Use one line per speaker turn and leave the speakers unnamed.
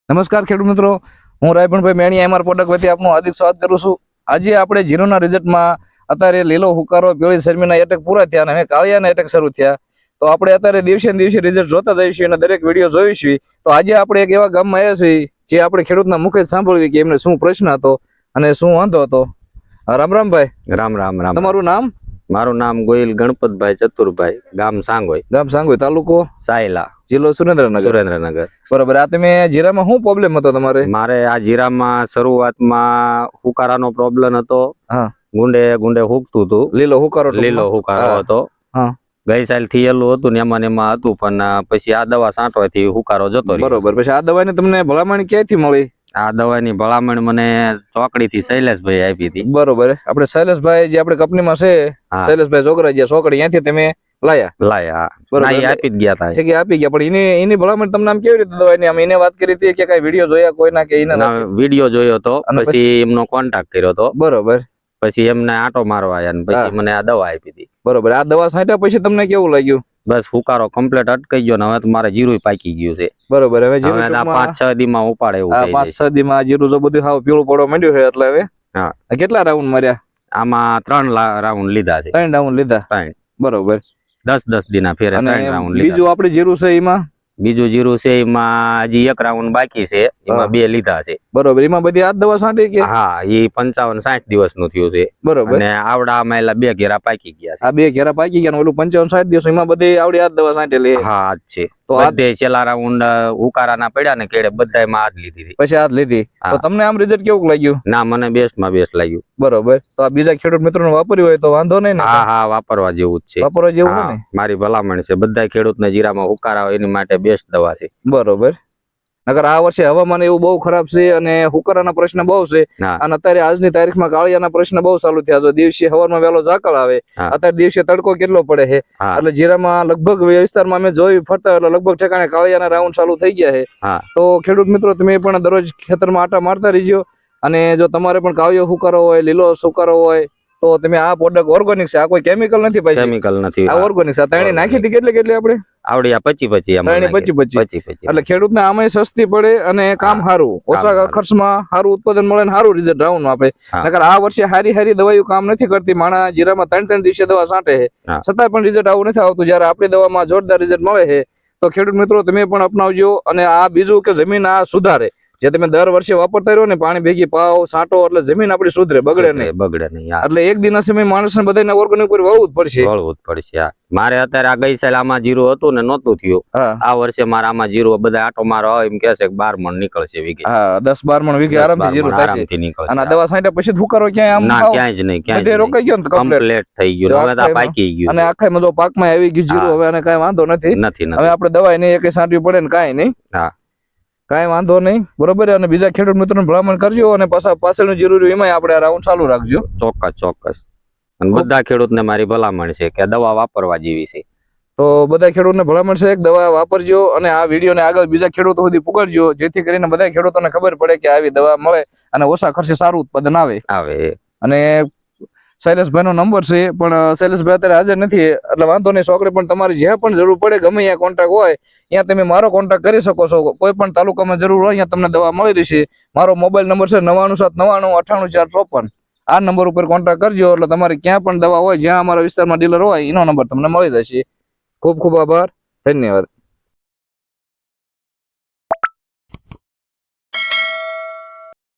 નમસ્કાર ખેડૂત મિત્રો, હું રાયપણભાઈ મેણી એમઆર પ્રોડક્ટ વતી આપનું હાર્દિક સ્વાગત કરું છું. આજે આપણે જીરોના રિઝલ્ટમાં અત્યારે લીલો હુકારો, પીળી શરમીના એટેક પૂરા થયા અને હવે કાળિયાના એટેક શરૂ થયા. તો આપણે અત્યારે દિવસે ને દિવસે રિઝલ્ટ જોતા જઈશું અને દરેક વિડીયો જોઈશું. તો આજે આપણે એક એવા ગામમાં આવ્યા છીએ જે આપણે ખેડૂતના મુખે સાંભળવી કે એમને શું પ્રશ્ન હતો અને શું વાંધો હતો. રામ રામ ભાઈ.
રામ રામ રામ.
તમારું નામ?
મારું નામ ગોહિલ ગણપતભાઈ ચતુરભાઈ, ગામ સાંગોઈ.
ગામ સાંગોઈ, તાલુકો
સાયલા,
જિલ્લો સુરેન્દ્રનગર.
સુરેન્દ્રનગર.
બરાબર. આ તમે જીરામાં શું પ્રોબ્લેમ હતો તમારે?
મારે આ જીરામાં શરૂઆતમાં હુકારાનો પ્રોબ્લેમ હતો.
હા.
ગુંડે ગુંડે હુકતું હતું.
લીલો હુકારો.
લીલો હુકારો હતો.
હા.
ગઈ સાલ થી એલું હતું ને એમાં હતું, પણ પછી આ દવા છાંટવાથી હુકારો જતો રહ્યો.
બરોબર. પછી આ દવાની તમને ભલામણ ક્યાંથી મળી?
આ દવાની ભલામણ મને ચોકડી થી શૈલેષભાઈ આપી હતી.
બરોબર. આપણે શૈલેષભાઈ જે આપણે કંપનીમાં છે, શૈલેષભાઈ જોગરા જે ચોકડી, ત્યાંથી તમે લાયા?
બરોબર. આપી જ ગયા હતા.
કે આપી ગયા, પણ એની ભલામણ તમને આમ કેવી રીતે દવાની? આમ એને વાત કરી હતી કે કઈ વિડીયો જોયા કોઈના કે એના?
વિડીયો જોયો હતો, પછી એમનો કોન્ટેક્ટ કર્યો હતો.
બરોબર.
પછી એમને આટો મારવા આવ્યા ને પછી મને આ દવા આપી હતી.
બરોબર. આ દવા છાંટ્યા પછી તમને કેવું લાગ્યું?
બસ હુકારો કમ્પ્લીટ અટકાઈ ગયો ને હવે તો મારે જીરું પાકી ગયું છે.
બરોબર. હવે જીરું
5-6 દી માં ઉપાડે એવું થઈ જાય.
5-6 દી માં જીરું જો બધું હાવ પીળું પડવા માંડ્યું છે. એટલે હવે કેટલા રાઉન્ડ માર્યા?
આમાં 3 રાઉન્ડ લીધા છે.
3 રાઉન્ડ લીધા.
3.
બરોબર.
10-10 દી ના ફેરે 3 રાઉન્ડ લીધા.
બીજું આપણે જીરું છે એમાં?
બીજું જીરું છે એમાં હજી 1 રાઉન્ડ બાકી છે, એમાં 2 લીધા છે.
બરોબર. એમાં બધી આ દવા છાંટી કે?
હા, એ 55-60 દિવસ નું થયું છે.
બરોબર.
અને આવડા આમાં 2 ઘેરા પાકી ગયા છે.
આ 2 ઘેરા પાકી ગયા, ઓલું 55-60 દિવસ એમાં બધી આવડી આ દવા છાંટેલી?
હા, આજ છે.
તો
બધે છેલ્લા રાઉન્ડ ઉકારાના પડ્યા ને કેડે બધામાં આજ લીધી હતી.
પછી આજ લીધી. તો તમને આમ રિઝલ્ટ કેવું લાગ્યું?
ના, મને બેસ્ટ માં બેસ્ટ લાગ્યું.
બરોબર. તો આ બીજા ખેડૂત મિત્રોને વાપર્યું હોય તો વાંધો નહીં ને?
હા, વાપરવા જેવું જ છે.
વાપરવા જેવું ને?
મારી ભલામણ છે. બધા ખેડૂતને જીરામાં હુકારા હોય એની માટે બેસ્ટ દવા છે.
બરોબર. નકર આ વર્ષે હવામાન એવું બહુ ખરાબ છે અને હુકારાના પ્રશ્ન બહુ છે. અને અત્યારે આજની તારીખમાં કાળિયાના પ્રશ્ન બહુ ચાલુ થયા છે. દિવસે હવારમાં વહેલો ઝાકળ આવે, અત્યારે દિવસે તડકો કેટલો પડે છે. એટલે જીરામાં લગભગ વિસ્તારમાં અમે જોયું ફરતા એટલે લગભગ ઠેકાણે કાળિયાના રાઉન્ડ ચાલુ થઈ ગયા છે. તો ખેડૂત મિત્રો, તમે પણ દરરોજ ખેતરમાં આટા મારતા રહીજો. અને જો તમારે પણ કાળિયો હુકારો હોય, લીલો સુકારો હોય તો તમે આ પ્રોડક્ટ ઓર્ગેનિક છે. આ કોઈ કેમિકલ નથી ભાઈ.
કેમિકલ નથી.
આ ઓર્ગેનિક છે. ત્રણે નાખી હતી કેટલી આપણે?
આવડી 25-25.
એટલે ખેડૂતને આમાં સસ્તી પડે અને કામ સારું, ઓછા ખર્ચમાં સારું ઉત્પાદન મળે, સારું રિઝલ્ટ રાઉન્ડ આપે. નકર આ વર્ષે હારી દવાઓ કામ નથી કરતી. માણા જીરામાં 3 દિવસે દવા છાંટે છે, છતાં પણ રિઝલ્ટ આવું નથી આવતું. જયારે આપણી દવામાં જોરદાર રિઝલ્ટ મળે છે. તો ખેડૂત મિત્રો, તમે પણ અપનાવજો. અને આ બીજું કે જમીન આ સુધારે, જે તમે દર વર્ષે વાપરતા રહ્યો ને, પાણી ભેગી પાવ છાંટો એટલે જમીન આપણી સુધરે, બગડે નહીં. એટલે એક દિન સમય માણસને બધાને ઓર્ગેનિક ઉપર વાવવું જ પડશે.
મારે અત્યારે આ ગઈ સાલ આમાં જીરું હતું ને નહોતું થયું. આ વર્ષે મારા આમાં જીરું બધા આટો મારો આવે એમ કે છે કે 12 મણ નીકળશે વીઘે. 10-12
મણ વીઘે આરામથી જીરું થશે. અને દવા છાંટ્યા પછી હુકારો ક્યાંય આમ
ક્યાંય જ નહીં, ક્યાંય
રોકાઈ ગયો ને, કમ્પ્લીટ
થઈ ગયું. હવે તો પાકી ગયું
અને આખા મજો પાકમાં આવી ગયું જીરું. હવે અને કાંઈ વાંધો નથી. હવે આપણે દવા નહીં એક છાંટવી પડે ને કાંઈ નહીં. કાંઈ વાંધો નહીં. બરોબર. અને બીજા ખેડૂત મિત્રોને ભલામણ કરજો. અને પાછળનું જરૂરી એમાં આપણે રાઉન્ડ ચાલુ રાખજો.
ચોક્કસ. અને બધા ખેડૂતને મારી ભલામણ છે કે દવા વાપરવા જેવી છે.
તો બધા ખેડૂતને ભલામણ છે કે દવા વાપરજો અને આ વિડીયોને આગળ બીજા ખેડૂતો સુધી પુગાડજો, જેથી કરીને બધા ખેડૂતોને ખબર પડે કે આવી દવા મળે અને ઓછા ખર્ચે સારું ઉત્પાદન આવે. અને શૈલેષભાઈ નો નંબર છે, પણ શૈલેષભાઈ અત્યારે હાજર નથી. એટલે વાંધો નહીં. છોકરી પણ તમારી જ્યાં પણ જરૂર પડે, ગમે ત્યાં કોન્ટેક્ટ હોય ત્યાં તમે મારો કોન્ટેક્ટ કરી શકો છો. કોઈ પણ તાલુકામાં જરૂર હોય ત્યાં તમને દવા મળી રહેશે. મારો મોબાઈલ નંબર છે 9799984453. આ નંબર ઉપર કોન્ટેક્ટ કરજો. એટલે તમારે ક્યાં પણ દવા હોય, જ્યાં અમારા વિસ્તારમાં ડીલર હોય, એનો નંબર તમને મળી જશે. ખૂબ ખૂબ આભાર. ધન્યવાદ.